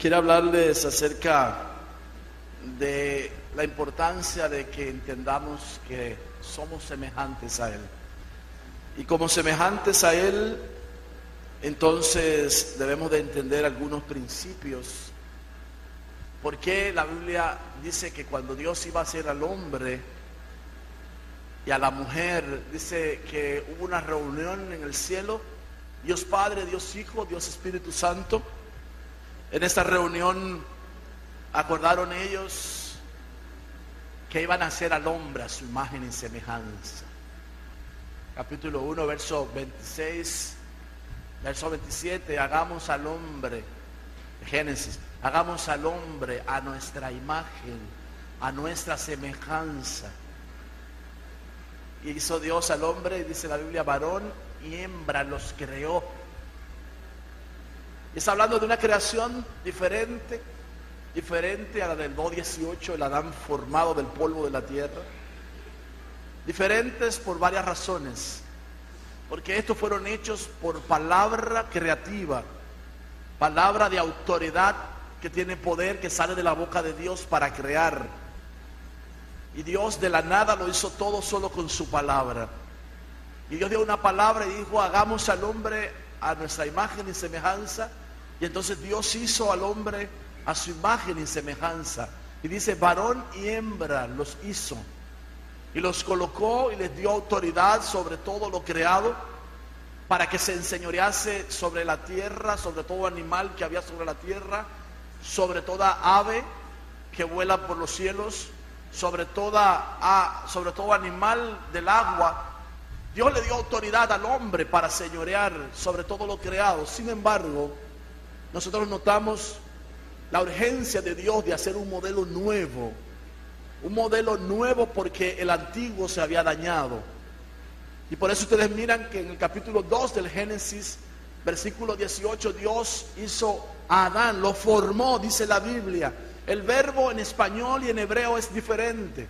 Quiero hablarles acerca de la importancia de que entendamos que somos semejantes a Él. Y como semejantes a Él, entonces debemos de entender algunos principios. Porque la Biblia dice que cuando Dios iba a hacer al hombre y a la mujer, dice que hubo una reunión en el cielo, Dios Padre, Dios Hijo, Dios Espíritu Santo. En esta reunión acordaron ellos que iban a hacer al hombre a su imagen y semejanza. Capítulo 1, verso 26, verso 27, hagamos al hombre, Génesis, hagamos al hombre a nuestra imagen, a nuestra semejanza. Y hizo Dios al hombre, y dice la Biblia, varón y hembra los creó. Y está hablando de una creación diferente a la del 2:18, el Adán formado del polvo de la tierra. Diferentes por varias razones. Porque estos fueron hechos por palabra creativa, palabra de autoridad que tiene poder, que sale de la boca de Dios para crear. Y Dios de la nada lo hizo todo solo con su palabra. Y Dios dio una palabra y dijo, hagamos al hombre a nuestra imagen y semejanza. Y entonces Dios hizo al hombre a su imagen y semejanza. Y dice, varón y hembra los hizo. Y los colocó y les dio autoridad sobre todo lo creado, para que se enseñorease sobre la tierra, sobre todo animal que había sobre la tierra, sobre toda ave que vuela por los cielos, sobre todo animal del agua. Dios le dio autoridad al hombre para señorear sobre todo lo creado. Sin embargo, nosotros notamos la urgencia de Dios de hacer un modelo nuevo porque el antiguo se había dañado. Y por eso ustedes miran que en el capítulo 2 del Génesis, versículo 18, Dios hizo a Adán, lo formó, dice la Biblia. El verbo en español y en hebreo es diferente.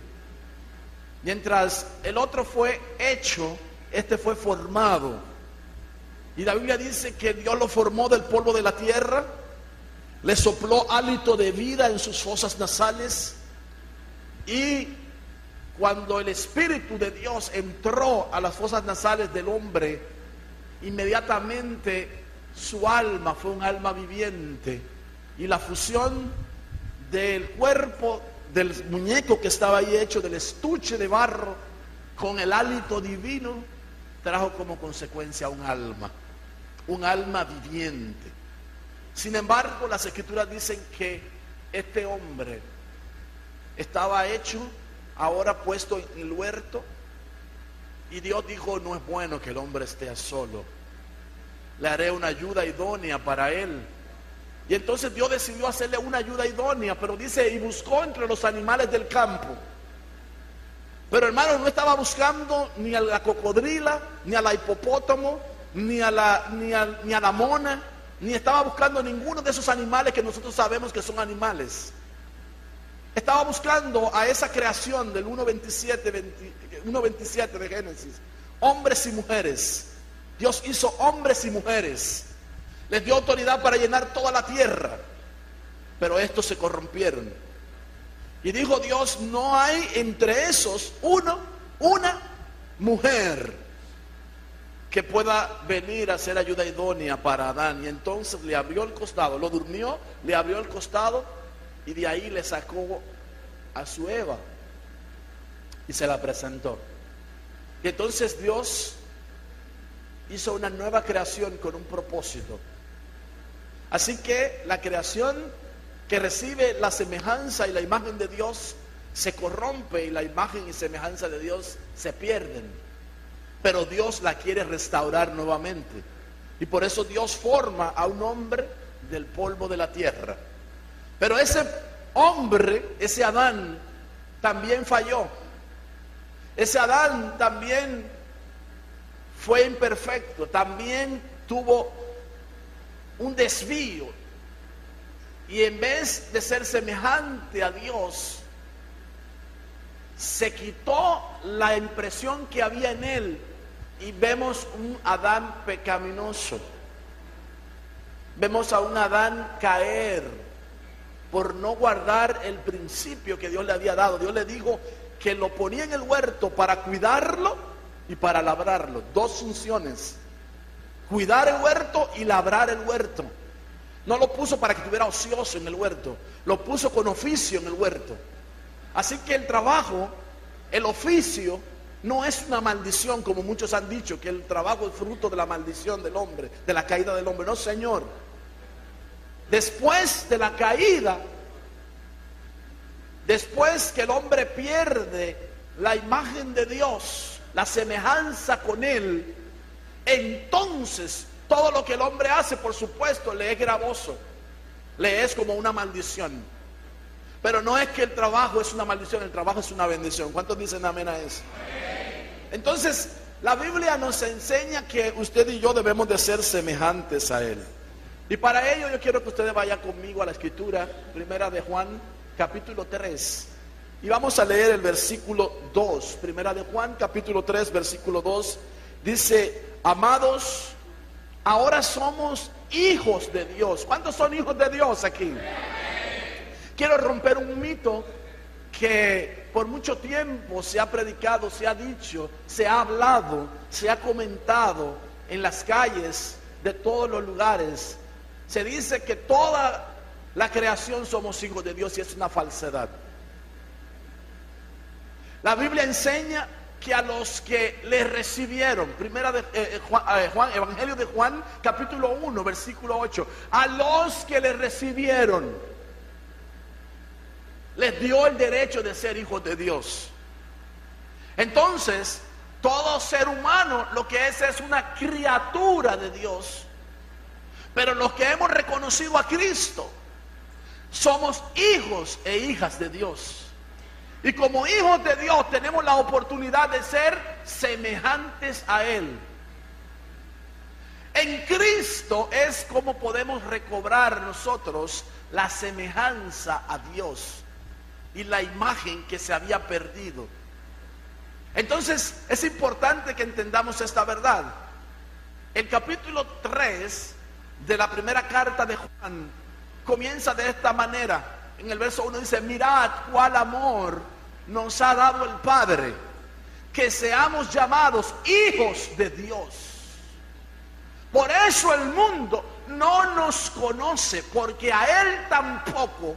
Mientras el otro fue hecho, este fue formado. Y la Biblia dice que Dios lo formó del polvo de la tierra, le sopló hálito de vida en sus fosas nasales, y cuando el Espíritu de Dios entró a las fosas nasales del hombre, inmediatamente su alma fue un alma viviente, y la fusión del cuerpo del muñeco que estaba ahí hecho del estuche de barro con el hálito divino trajo como consecuencia un alma viviente. Sin embargo, las Escrituras dicen que este hombre estaba hecho, ahora puesto en el huerto, y Dios dijo, no es bueno que el hombre esté solo, le haré una ayuda idónea para él. Y entonces Dios decidió hacerle una ayuda idónea, pero dice, y buscó entre los animales del campo. Pero hermano, no estaba buscando ni a la cocodrila, ni a la hipopótamo, ni a la mona, ni estaba buscando ninguno de esos animales que nosotros sabemos que son animales. Estaba buscando a esa creación del 1:27 de Génesis, hombres y mujeres. Dios hizo hombres y mujeres, les dio autoridad para llenar toda la tierra, pero estos se corrompieron. Y dijo Dios, no hay entre esos una mujer que pueda venir a ser ayuda idónea para Adán. Y entonces le abrió el costado, lo durmió, le abrió el costado, y de ahí le sacó a su Eva y se la presentó. Y entonces Dios hizo una nueva creación con un propósito. Así que la creación que recibe la semejanza y la imagen de Dios se corrompe, y la imagen y semejanza de Dios se pierden. Pero Dios la quiere restaurar nuevamente. Y por eso Dios forma a un hombre del polvo de la tierra. Pero ese hombre, ese Adán, también falló. Ese Adán también fue imperfecto, también tuvo un desvío. Y en vez de ser semejante a Dios, se quitó la impresión que había en él y vemos un Adán pecaminoso. Vemos a un Adán caer por no guardar el principio que Dios le había dado. Dios le dijo que lo ponía en el huerto para cuidarlo y para labrarlo. Dos funciones: cuidar el huerto y labrar el huerto. No lo puso para que estuviera ocioso en el huerto, lo puso con oficio en el huerto. Así que el trabajo, el oficio, no es una maldición como muchos han dicho, que el trabajo es fruto de la maldición del hombre, de la caída del hombre. No, Señor. Después de la caída, después que el hombre pierde la imagen de Dios, la semejanza con Él, entonces todo lo que el hombre hace, por supuesto, le es gravoso, le es como una maldición. Pero no es que el trabajo es una maldición, el trabajo es una bendición. ¿Cuántos dicen amén a eso? Entonces, la Biblia nos enseña que usted y yo debemos de ser semejantes a Él. Y para ello yo quiero que ustedes vayan conmigo a la escritura, primera de Juan, capítulo 3. Y vamos a leer el versículo 2. Primera de Juan, capítulo 3, versículo 2. Dice: amados, ahora somos hijos de Dios. ¿Cuántos son hijos de Dios aquí? Quiero romper un mito que por mucho tiempo se ha predicado, se ha dicho, se ha hablado, se ha comentado en las calles de todos los lugares. Se dice que toda la creación somos hijos de Dios, y es una falsedad. La Biblia enseña que a los que le recibieron, Evangelio de Juan, capítulo 1, versículo 8, a los que le recibieron, les dio el derecho de ser hijos de Dios. Entonces, todo ser humano lo que es una criatura de Dios. Pero los que hemos reconocido a Cristo somos hijos e hijas de Dios. Y como hijos de Dios tenemos la oportunidad de ser semejantes a Él. En Cristo es como podemos recobrar nosotros la semejanza a Dios y la imagen que se había perdido. Entonces es importante que entendamos esta verdad. El capítulo 3 de la primera carta de Juan comienza de esta manera. En el verso 1 dice: mirad cuál amor nos ha dado el Padre, que seamos llamados hijos de Dios. Por eso el mundo no nos conoce, porque a Él tampoco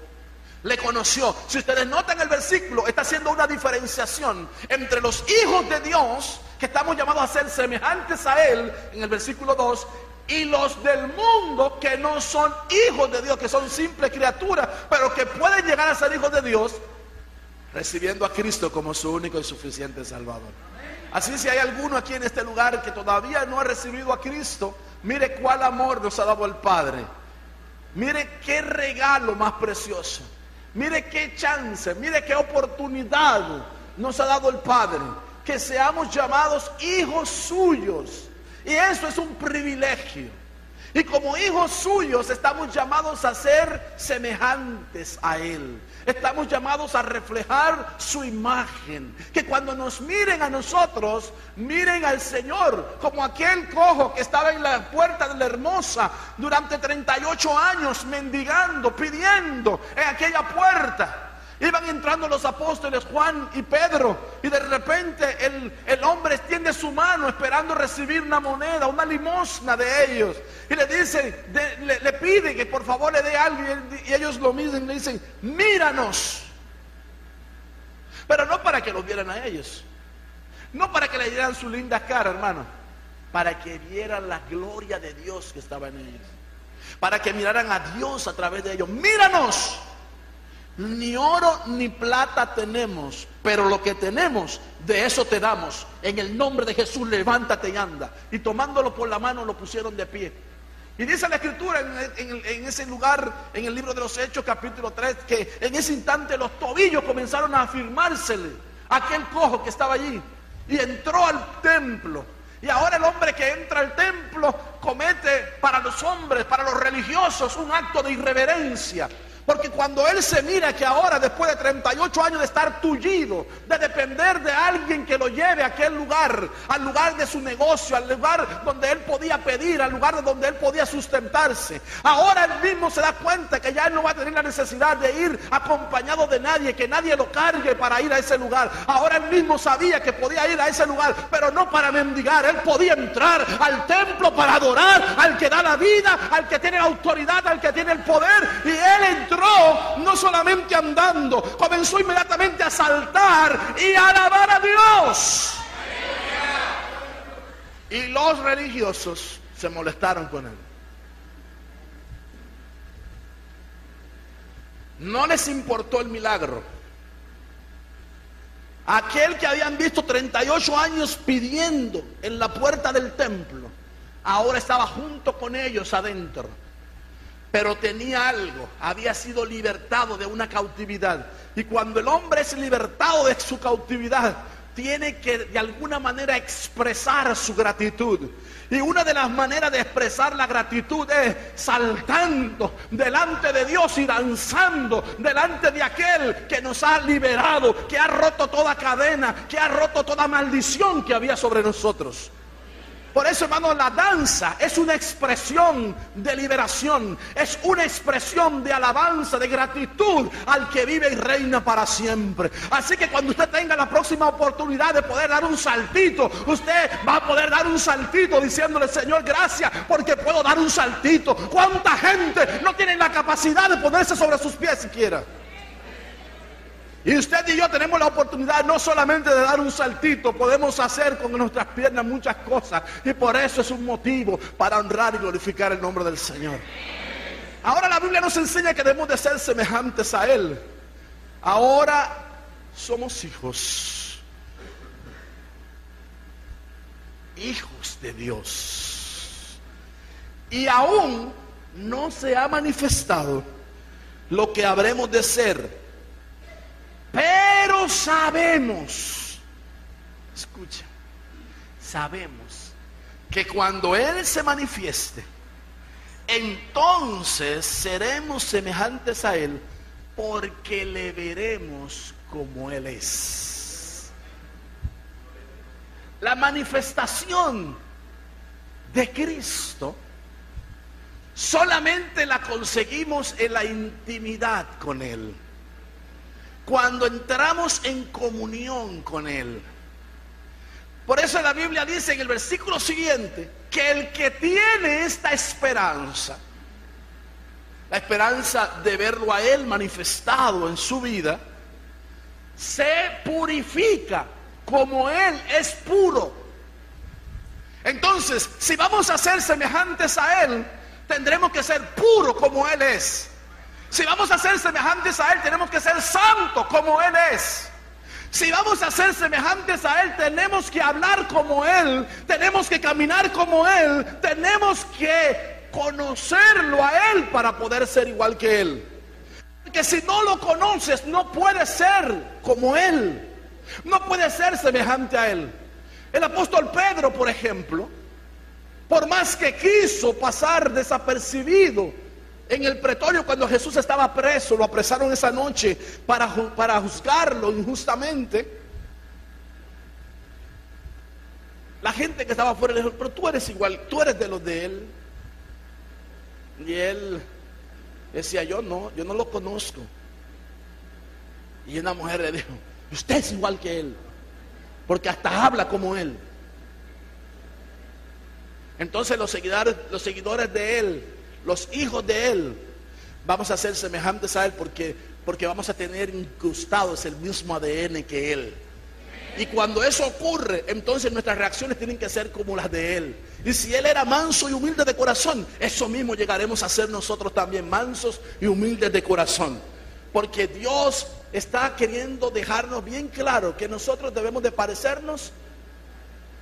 le conoció. Si ustedes notan el versículo, está haciendo una diferenciación entre los hijos de Dios, que estamos llamados a ser semejantes a Él, en el versículo 2, y los del mundo, que no son hijos de Dios, que son simples criaturas, pero que pueden llegar a ser hijos de Dios recibiendo a Cristo como su único y suficiente Salvador. Así, si hay alguno aquí en este lugar que todavía no ha recibido a Cristo, mire cuál amor nos ha dado el Padre. Mire qué regalo más precioso. Mire qué chance, mire qué oportunidad nos ha dado el Padre, que seamos llamados hijos suyos. Y eso es un privilegio. Y como hijos suyos estamos llamados a ser semejantes a Él. Estamos llamados a reflejar su imagen. Que cuando nos miren a nosotros, miren al Señor. Como aquel cojo que estaba en la puerta de la Hermosa durante 38 años mendigando, pidiendo en aquella puerta. Iban entrando los apóstoles Juan y Pedro, y de repente el hombre extiende su mano esperando recibir una moneda, una limosna de ellos, y le dice, le pide que por favor le dé algo, y ellos lo miran, le dicen: míranos. Pero no para que los vieran a ellos, no para que le dieran su linda cara, hermano, para que vieran la gloria de Dios que estaba en ellos, para que miraran a Dios a través de ellos. Míranos. Ni oro ni plata tenemos, pero lo que tenemos, de eso te damos. En el nombre de Jesús, levántate y anda. Y tomándolo por la mano, lo pusieron de pie. Y dice la Escritura en ese lugar, en el libro de los Hechos, capítulo 3, que en ese instante los tobillos comenzaron a afirmársele a aquel cojo que estaba allí. Y entró al templo. Y ahora el hombre que entra al templo comete para los hombres, para los religiosos, un acto de irreverencia. Porque cuando él se mira que ahora, después de 38 años de estar tullido, de depender de alguien que lo lleve a aquel lugar, al lugar de su negocio, al lugar donde él podía pedir, al lugar donde él podía sustentarse, ahora él mismo se da cuenta que ya él no va a tener la necesidad de ir acompañado de nadie, que nadie lo cargue para ir a ese lugar. Ahora él mismo sabía que podía ir a ese lugar, pero no para mendigar. Él podía entrar al templo para adorar al que da la vida, al que tiene la autoridad, al que tiene el poder. Y él entró no solamente andando, comenzó inmediatamente a saltar y a alabar a Dios. Y los religiosos se molestaron con él. No les importó el milagro. Aquel que habían visto 38 años pidiendo en la puerta del templo, ahora estaba junto con ellos adentro. Pero tenía algo, había sido libertado de una cautividad. Y cuando el hombre es libertado de su cautividad, tiene que de alguna manera expresar su gratitud. Y una de las maneras de expresar la gratitud es saltando delante de Dios y danzando delante de aquel que nos ha liberado, que ha roto toda cadena, que ha roto toda maldición que había sobre nosotros. Por eso, hermano, la danza es una expresión de liberación, es una expresión de alabanza, de gratitud al que vive y reina para siempre. Así que cuando usted tenga la próxima oportunidad de poder dar un saltito, usted va a poder dar un saltito diciéndole: Señor, gracias porque puedo dar un saltito. ¿Cuánta gente no tiene la capacidad de ponerse sobre sus pies siquiera? Y usted y yo tenemos la oportunidad no solamente de dar un saltito, podemos hacer con nuestras piernas muchas cosas. Y por eso es un motivo para honrar y glorificar el nombre del Señor. Ahora la Biblia nos enseña que debemos de ser semejantes a Él. Ahora somos hijos. Hijos de Dios. Y aún no se ha manifestado lo que habremos de ser. Pero sabemos, escucha, sabemos que cuando Él se manifieste, entonces seremos semejantes a Él, porque le veremos como Él es. La manifestación de Cristo solamente la conseguimos en la intimidad con Él. Cuando entramos en comunión con Él. Por eso la Biblia dice en el versículo siguiente que el que tiene esta esperanza, la esperanza de verlo a Él manifestado en su vida, se purifica como Él es puro. Entonces, si vamos a ser semejantes a Él, tendremos que ser puros como Él es. Si vamos a ser semejantes a Él, tenemos que ser santos como Él es. Si vamos a ser semejantes a Él, tenemos que hablar como Él, tenemos que caminar como Él, tenemos que conocerlo a Él para poder ser igual que Él. Porque si no lo conoces, no puedes ser como Él, no puedes ser semejante a Él. El apóstol Pedro, por ejemplo, por más que quiso pasar desapercibido en el pretorio cuando Jesús estaba preso, lo apresaron esa noche para juzgarlo injustamente. La gente que estaba afuera le dijo: pero tú eres igual, tú eres de los de Él. Y él decía: yo no lo conozco. Y una mujer le dijo: usted es igual que Él, porque hasta habla como Él. Entonces los seguidores de Él, los hijos de Él, vamos a ser semejantes a Él porque vamos a tener incrustados el mismo ADN que Él. Y cuando eso ocurre, entonces nuestras reacciones tienen que ser como las de Él. Y si Él era manso y humilde de corazón, eso mismo llegaremos a ser nosotros también, mansos y humildes de corazón. Porque Dios está queriendo dejarnos bien claro que nosotros debemos de parecernos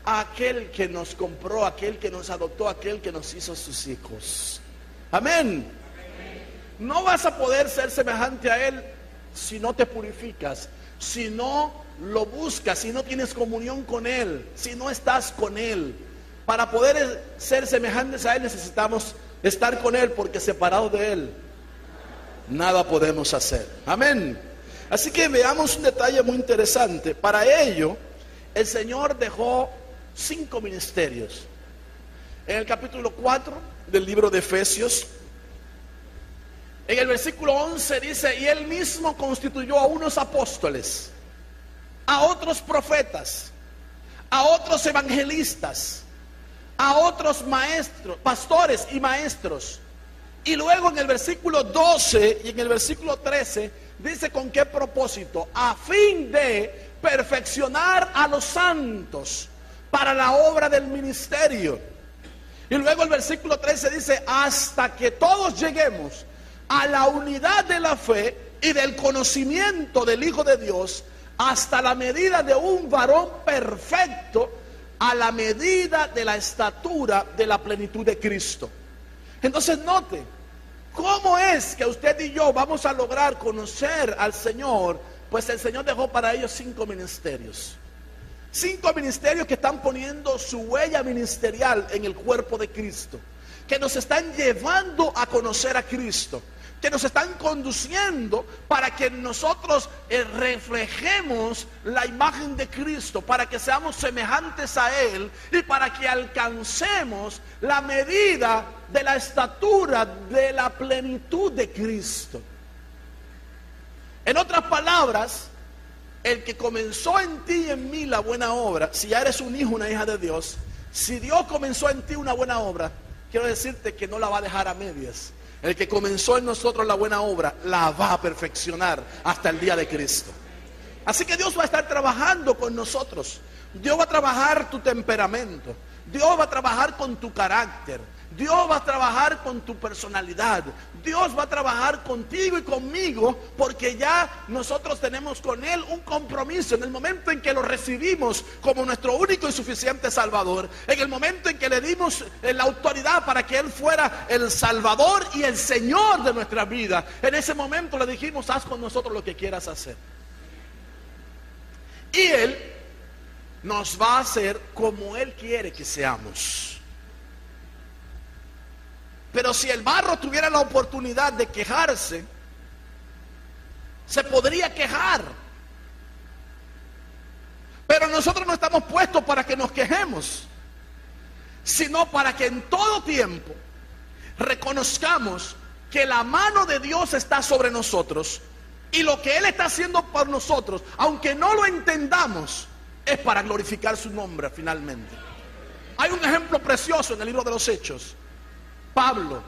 a aquel que nos compró, aquel que nos adoptó, aquel que nos hizo sus hijos. Amén. No vas a poder ser semejante a Él si no te purificas, si no lo buscas, si no tienes comunión con Él, si no estás con Él. Para poder ser semejantes a Él necesitamos estar con Él, porque separados de Él nada podemos hacer. Amén. Así que veamos un detalle muy interesante. Para ello, el Señor dejó 5 ministerios. En el capítulo 4 del libro de Efesios, en el versículo 11 dice: y Él mismo constituyó a unos apóstoles, a otros profetas, a otros evangelistas, a otros maestros, pastores y maestros. Y luego en el versículo 12 y en el versículo 13 dice con qué propósito: a fin de perfeccionar a los santos para la obra del ministerio. Y luego el versículo 13 dice: hasta que todos lleguemos a la unidad de la fe y del conocimiento del Hijo de Dios, hasta la medida de un varón perfecto, a la medida de la estatura de la plenitud de Cristo. Entonces note, ¿cómo es que usted y yo vamos a lograr conocer al Señor? Pues el Señor dejó para ellos 5 ministerios. 5 ministerios que están poniendo su huella ministerial en el cuerpo de Cristo, que nos están llevando a conocer a Cristo, que nos están conduciendo para que nosotros reflejemos la imagen de Cristo, para que seamos semejantes a Él y para que alcancemos la medida de la estatura de la plenitud de Cristo. En otras palabras, el que comenzó en ti y en mí la buena obra, si ya eres un hijo, una hija de Dios, si Dios comenzó en ti una buena obra, quiero decirte que no la va a dejar a medias. El que comenzó en nosotros la buena obra, la va a perfeccionar hasta el día de Cristo. Así que Dios va a estar trabajando con nosotros. Dios va a trabajar tu temperamento. Dios va a trabajar con tu carácter. Dios va a trabajar con tu personalidad. Dios va a trabajar contigo y conmigo, porque ya nosotros tenemos con Él un compromiso. En el momento en que lo recibimos como nuestro único y suficiente Salvador, en el momento en que le dimos la autoridad para que Él fuera el Salvador y el Señor de nuestra vida, en ese momento le dijimos: haz con nosotros lo que quieras hacer. Y Él nos va a hacer como Él quiere que seamos. Pero si el barro tuviera la oportunidad de quejarse, se podría quejar. Pero nosotros no estamos puestos para que nos quejemos, sino para que en todo tiempo reconozcamos que la mano de Dios está sobre nosotros, y lo que Él está haciendo por nosotros, aunque no lo entendamos, es para glorificar su nombre finalmente. Hay un ejemplo precioso en el libro de los Hechos. Pablo,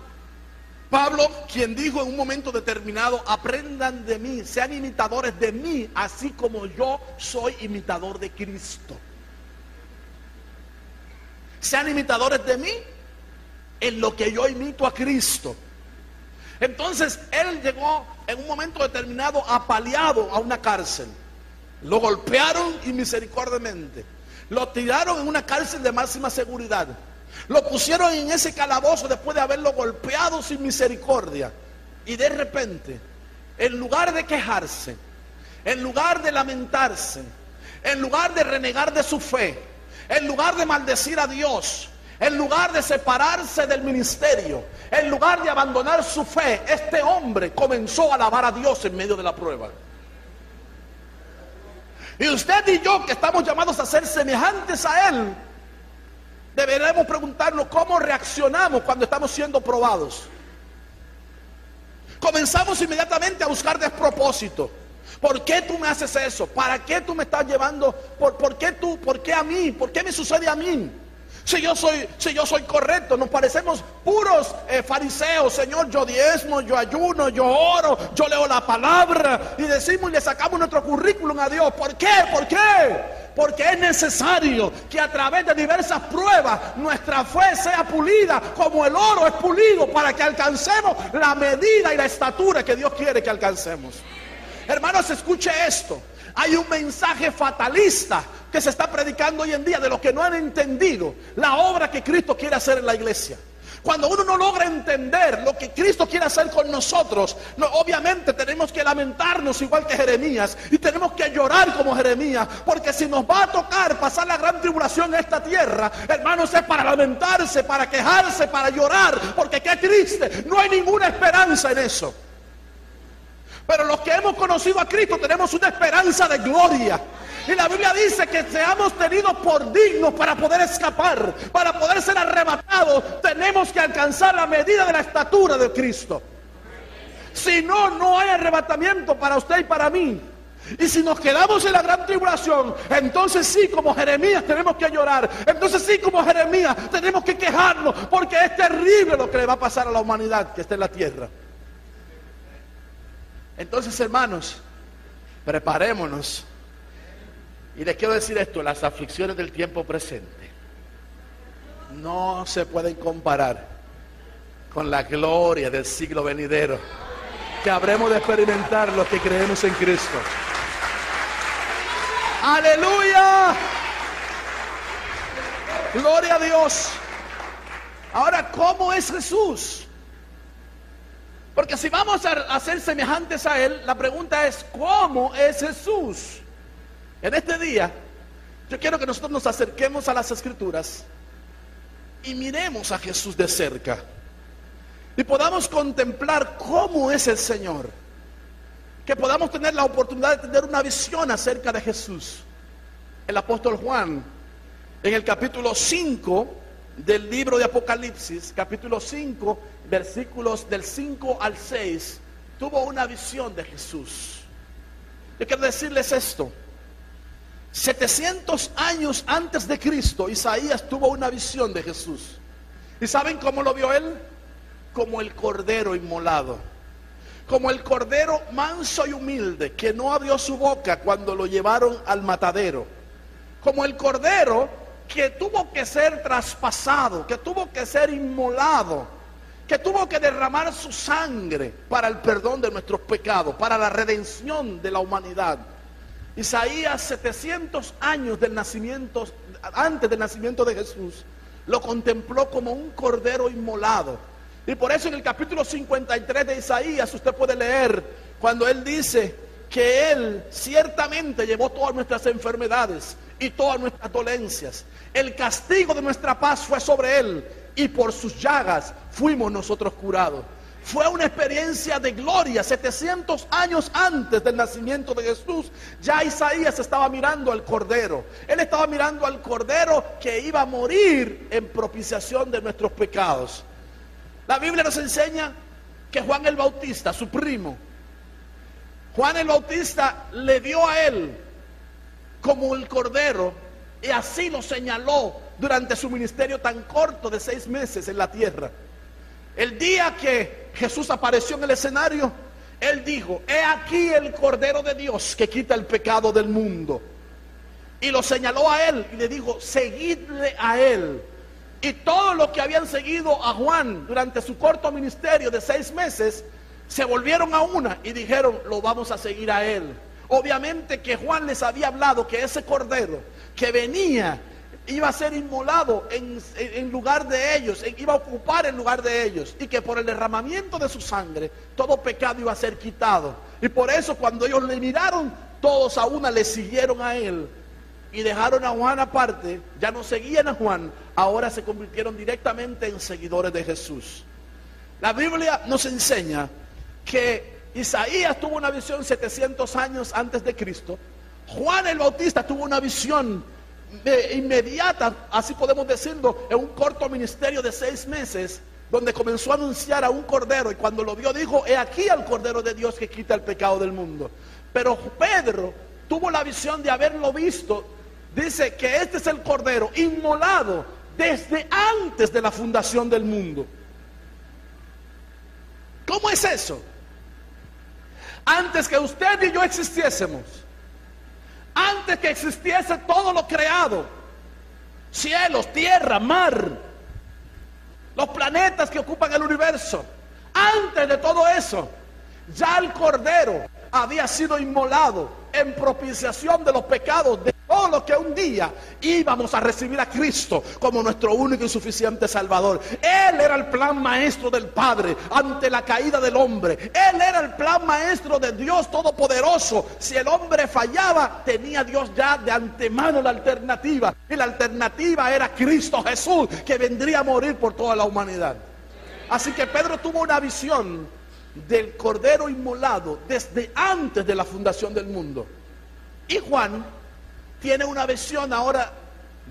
quien dijo en un momento determinado: aprendan de mí, sean imitadores de mí, así como yo soy imitador de Cristo. Sean imitadores de mí en lo que yo imito a Cristo. Entonces él llegó en un momento determinado apaleado a una cárcel. Lo golpearon inmisericordiamente, lo tiraron en una cárcel de máxima seguridad, lo pusieron en ese calabozo después de haberlo golpeado sin misericordia. Y de repente, en lugar de quejarse, en lugar de lamentarse, en lugar de renegar de su fe, en lugar de maldecir a Dios, en lugar de separarse del ministerio, en lugar de abandonar su fe, este hombre comenzó a alabar a Dios en medio de la prueba. Y usted y yo, que estamos llamados a ser semejantes a Él, deberemos preguntarnos cómo reaccionamos cuando estamos siendo probados. Comenzamos inmediatamente a buscar despropósito. ¿Por qué tú me haces eso? ¿Para qué tú me estás llevando? ¿Por qué a mí? ¿Por qué me sucede a mí? Si yo soy correcto, nos parecemos puros fariseos. Señor, yo diezmo, yo ayuno, yo oro, yo leo la palabra, y decimos y le sacamos nuestro currículum a Dios. ¿Por qué? ¿Por qué? Porque es necesario que a través de diversas pruebas nuestra fe sea pulida como el oro es pulido, para que alcancemos la medida y la estatura que Dios quiere que alcancemos. Hermanos, escuche esto. Hay un mensaje fatalista que se está predicando hoy en día de los que no han entendido la obra que Cristo quiere hacer en la iglesia. Cuando uno no logra entender lo que Cristo quiere hacer con nosotros, obviamente tenemos que lamentarnos igual que Jeremías, y tenemos que llorar como Jeremías, porque si nos va a tocar pasar la gran tribulación en esta tierra, hermanos, es para lamentarse, para quejarse, para llorar, porque qué triste, no hay ninguna esperanza en eso. Pero los que hemos conocido a Cristo tenemos una esperanza de gloria. Y la Biblia dice que seamos tenidos por dignos para poder escapar, para poder ser arrebatados. Tenemos que alcanzar la medida de la estatura de Cristo. Si no, no hay arrebatamiento para usted y para mí. Y si nos quedamos en la gran tribulación, entonces sí, como Jeremías tenemos que llorar. Entonces sí, como Jeremías tenemos que quejarnos, porque es terrible lo que le va a pasar a la humanidad que está en la tierra. Entonces, hermanos, preparémonos. Y les quiero decir esto: las aflicciones del tiempo presente no se pueden comparar con la gloria del siglo venidero, que habremos de experimentar los que creemos en Cristo. ¡Aleluya! ¡Gloria a Dios! Ahora, ¿cómo es Jesús? Porque si vamos a ser semejantes a Él, la pregunta es: ¿cómo es Jesús? En este día, yo quiero que nosotros nos acerquemos a las Escrituras y miremos a Jesús de cerca. Y podamos contemplar cómo es el Señor. Que podamos tener la oportunidad de tener una visión acerca de Jesús. El apóstol Juan, en el capítulo 5 del libro de Apocalipsis, capítulo 5, versículos del 5 al 6, tuvo una visión de Jesús. Yo quiero decirles esto: 700 años antes de Cristo, Isaías tuvo una visión de Jesús. ¿Y saben cómo lo vio él? Como el cordero inmolado, como el cordero manso y humilde, que no abrió su boca cuando lo llevaron al matadero, como el cordero que tuvo que ser traspasado, que tuvo que ser inmolado, que tuvo que derramar su sangre para el perdón de nuestros pecados, para la redención de la humanidad. Isaías, 700 años del nacimiento, antes del nacimiento de Jesús, lo contempló como un cordero inmolado. Y por eso en el capítulo 53 de Isaías usted puede leer cuando él dice que él ciertamente llevó todas nuestras enfermedades y todas nuestras dolencias. El castigo de nuestra paz fue sobre él, y por sus llagas fuimos nosotros curados. Fue una experiencia de gloria. 700 años antes del nacimiento de Jesús, ya Isaías estaba mirando al Cordero. Él estaba mirando al Cordero que iba a morir en propiciación de nuestros pecados. La Biblia nos enseña que Juan el Bautista, su primo, Juan el Bautista le dio a él como el Cordero, y así lo señaló durante su ministerio tan corto de 6 meses en la tierra. El día que Jesús apareció en el escenario, él dijo: he aquí el Cordero de Dios que quita el pecado del mundo. Y lo señaló a él y le dijo: seguidle a él. Y todos los que habían seguido a Juan durante su corto ministerio de 6 meses, se volvieron a una y dijeron: lo vamos a seguir a él. Obviamente que Juan les había hablado que ese Cordero que venía iba a ser inmolado en lugar de ellos, iba a ocupar el lugar de ellos, y que por el derramamiento de su sangre todo pecado iba a ser quitado. Y por eso cuando ellos le miraron, todos a una le siguieron a él y dejaron a Juan aparte. Ya no seguían a Juan, ahora se convirtieron directamente en seguidores de Jesús. La Biblia nos enseña que Isaías tuvo una visión 700 años antes de Cristo. Juan el Bautista tuvo una visión inmediata, así podemos decirlo, en un corto ministerio de 6 meses, donde comenzó a anunciar a un Cordero, y cuando lo vio dijo: he aquí al Cordero de Dios que quita el pecado del mundo. Pero Pedro tuvo la visión de haberlo visto. Dice que este es el Cordero inmolado desde antes de la fundación del mundo. ¿Cómo es eso? Antes que usted y yo existiésemos, antes que existiese todo lo creado, cielos, tierra, mar, los planetas que ocupan el universo, antes de todo eso, ya el Cordero había sido inmolado en propiciación de los pecados de todos los que un día íbamos a recibir a Cristo como nuestro único y suficiente Salvador. Él era el plan maestro del Padre ante la caída del hombre. Él era el plan maestro de Dios Todopoderoso. Si el hombre fallaba, tenía Dios ya de antemano la alternativa. Y la alternativa era Cristo Jesús, que vendría a morir por toda la humanidad. Así que Pedro tuvo una visión del Cordero inmolado desde antes de la fundación del mundo. Y Juan tiene una visión ahora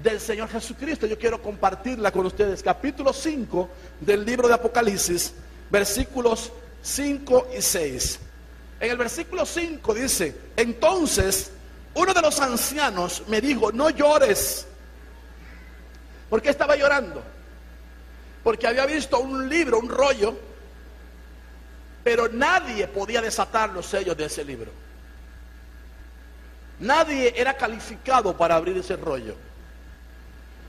del Señor Jesucristo. Yo quiero compartirla con ustedes. Capítulo 5 del libro de Apocalipsis, versículos 5 y 6. En el versículo 5 dice: entonces uno de los ancianos me dijo, no llores. ¿Por qué estaba llorando? Porque había visto un libro, un rollo, pero nadie podía desatar los sellos de ese libro. Nadie era calificado para abrir ese rollo.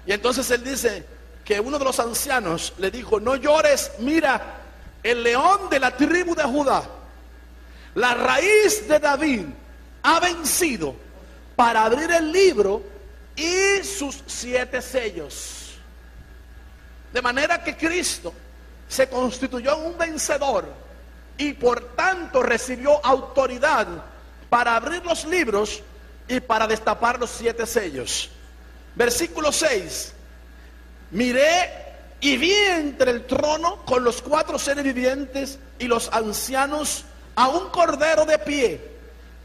Y entonces él dice que uno de los ancianos le dijo, no llores, mira, el león de la tribu de Judá, la raíz de David, ha vencido para abrir el libro y sus 7 sellos. De manera que Cristo se constituyó en un vencedor y por tanto recibió autoridad para abrir los libros y para destapar los 7 sellos. Versículo 6. Miré y vi entre el trono con los 4 seres vivientes y los ancianos a un cordero de pie,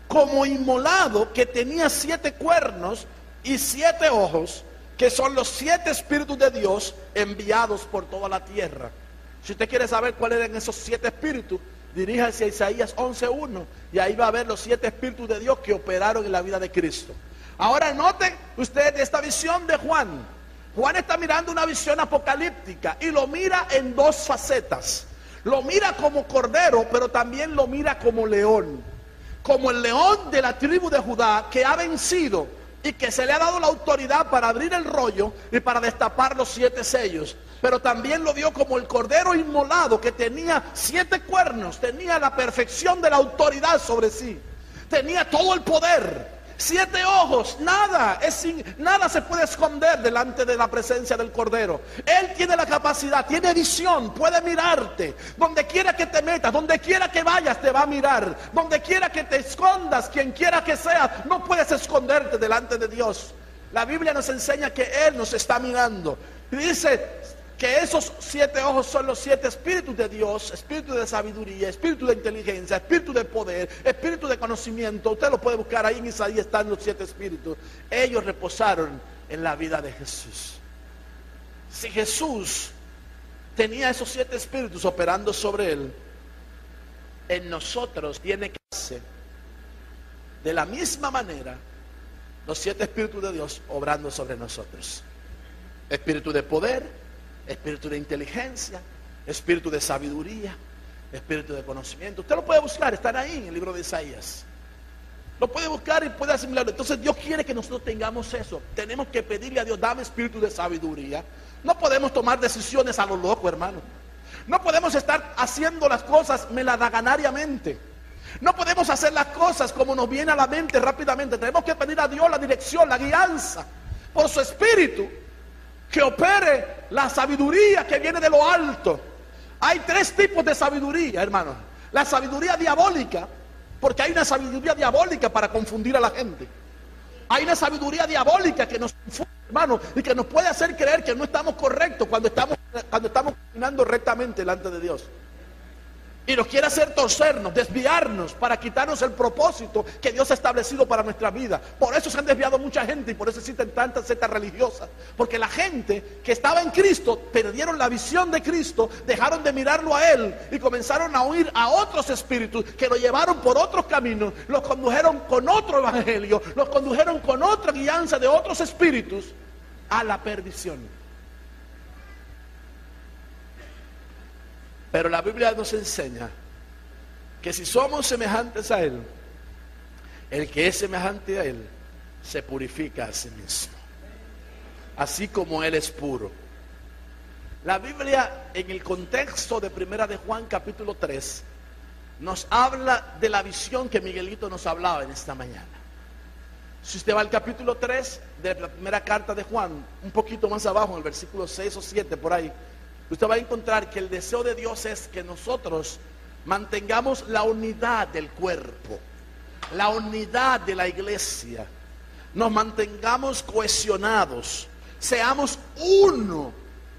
como inmolado, que tenía 7 cuernos y 7 ojos, que son los 7 espíritus de Dios enviados por toda la tierra. Si usted quiere saber cuáles eran esos 7 espíritus, diríjase a Isaías 11:1 y ahí va a ver los 7 espíritus de Dios que operaron en la vida de Cristo. Ahora noten ustedes esta visión de Juan. Juan está mirando una visión apocalíptica y lo mira en 2 facetas. Lo mira como cordero, pero también lo mira como león. Como el león de la tribu de Judá que ha vencido y que se le ha dado la autoridad para abrir el rollo y para destapar los 7 sellos. Pero también lo vio como el cordero inmolado que tenía 7 cuernos, tenía la perfección de la autoridad sobre sí, tenía todo el poder. 7 ojos, nada se puede esconder delante de la presencia del Cordero. Él tiene la capacidad, tiene visión, puede mirarte. Donde quiera que te metas, donde quiera que vayas, te va a mirar. Donde quiera que te escondas, quien quiera que seas, no puedes esconderte delante de Dios. La Biblia nos enseña que Él nos está mirando. Y dice que esos 7 ojos son los 7 espíritus de Dios, espíritu de sabiduría, espíritu de inteligencia, espíritu de poder, espíritu de conocimiento. Usted lo puede buscar ahí en Isaías, están los 7 espíritus. Ellos reposaron en la vida de Jesús. Si Jesús tenía esos 7 espíritus operando sobre Él, en nosotros tiene que ser de la misma manera los 7 espíritus de Dios obrando sobre nosotros. Espíritu de poder, espíritu de inteligencia, espíritu de sabiduría, espíritu de conocimiento. Usted lo puede buscar, están ahí en el libro de Isaías. Lo puede buscar y puede asimilarlo. Entonces Dios quiere que nosotros tengamos eso. Tenemos que pedirle a Dios, dame espíritu de sabiduría. No podemos tomar decisiones a lo loco, hermano. No podemos estar haciendo las cosas meladaganariamente. No podemos hacer las cosas como nos viene a la mente rápidamente. Tenemos que pedir a Dios la dirección, la guianza, por su espíritu, que opere la sabiduría que viene de lo alto. Hay 3 tipos de sabiduría, hermano. La sabiduría diabólica, porque hay una sabiduría diabólica para confundir a la gente. Hay una sabiduría diabólica que nos confunde, hermano, y que nos puede hacer creer que no estamos correctos cuando estamos caminando rectamente delante de Dios. Y nos quiere hacer torcernos, desviarnos, para quitarnos el propósito que Dios ha establecido para nuestra vida. Por eso se han desviado mucha gente y por eso existen tantas sectas religiosas. Porque la gente que estaba en Cristo perdieron la visión de Cristo, dejaron de mirarlo a Él y comenzaron a oír a otros espíritus que lo llevaron por otros caminos, los condujeron con otro evangelio, los condujeron con otra guianza de otros espíritus a la perdición. Pero la Biblia nos enseña que si somos semejantes a Él, el que es semejante a Él se purifica a sí mismo, así como Él es puro. La Biblia, en el contexto de Primera de Juan capítulo 3, nos habla de la visión que Miguelito nos hablaba en esta mañana. Si usted va al capítulo 3 de la primera carta de Juan, un poquito más abajo, en el versículo 6 o 7 por ahí, usted va a encontrar que el deseo de Dios es que nosotros mantengamos la unidad del cuerpo, la unidad de la iglesia, nos mantengamos cohesionados, seamos uno,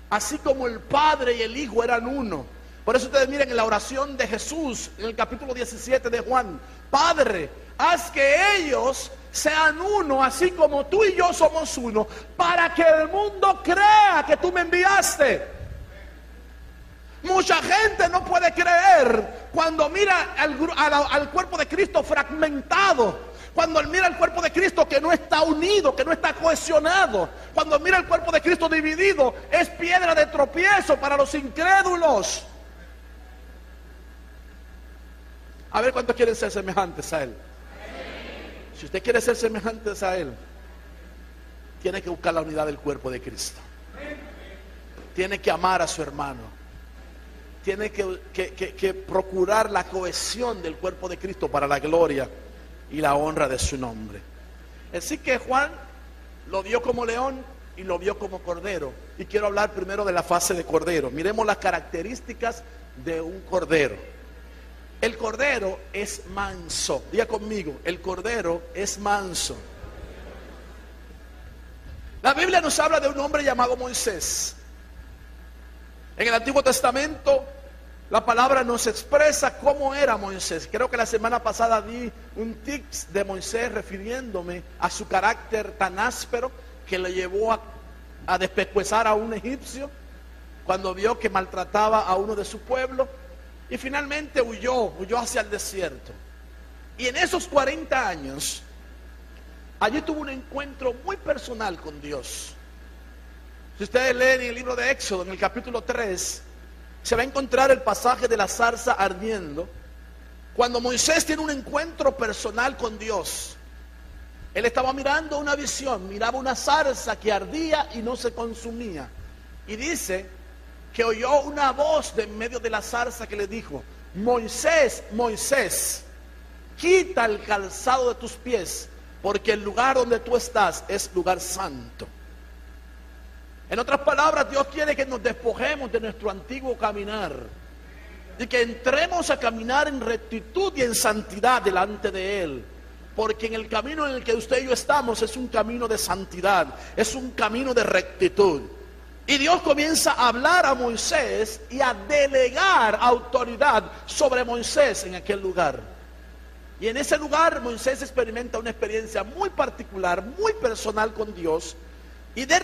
así como el Padre y el Hijo eran uno. Por eso ustedes miren en la oración de Jesús, en el capítulo 17 de Juan: Padre, haz que ellos sean uno, así como tú y yo somos uno, para que el mundo crea que tú me enviaste. Mucha gente no puede creer cuando mira al cuerpo de Cristo fragmentado, cuando mira el cuerpo de Cristo que no está unido, que no está cohesionado, cuando mira el cuerpo de Cristo dividido. Es piedra de tropiezo para los incrédulos. A ver cuántos quieren ser semejantes a Él. Si usted quiere ser semejantes a Él, tiene que buscar la unidad del cuerpo de Cristo. Tiene que amar a su hermano. Tiene que procurar la cohesión del cuerpo de Cristo para la gloria y la honra de su nombre. Así que Juan lo vio como león y lo vio como cordero. Y quiero hablar primero de la fase de cordero. Miremos las características de un cordero. El cordero es manso. Diga conmigo, el cordero es manso. La Biblia nos habla de un hombre llamado Moisés. En el Antiguo Testamento, la palabra nos expresa cómo era Moisés. Creo que la semana pasada di un tips de Moisés refiriéndome a su carácter tan áspero que le llevó a despescuezar a un egipcio cuando vio que maltrataba a uno de su pueblo. Y finalmente huyó hacia el desierto. Y en esos 40 años, allí tuvo un encuentro muy personal con Dios. Si ustedes leen en el libro de Éxodo, en el capítulo 3, se va a encontrar el pasaje de la zarza ardiendo. Cuando Moisés tiene un encuentro personal con Dios, él estaba mirando una visión, miraba una zarza que ardía y no se consumía. Y dice que oyó una voz de en medio de la zarza que le dijo: Moisés, Moisés, quita el calzado de tus pies, porque el lugar donde tú estás es lugar santo. En otras palabras, Dios quiere que nos despojemos de nuestro antiguo caminar y que entremos a caminar en rectitud y en santidad delante de Él. Porque en el camino en el que usted y yo estamos es un camino de santidad, es un camino de rectitud. Y Dios comienza a hablar a Moisés y a delegar autoridad sobre Moisés en aquel lugar. Y en ese lugar Moisés experimenta una experiencia muy particular, muy personal con Dios. Y de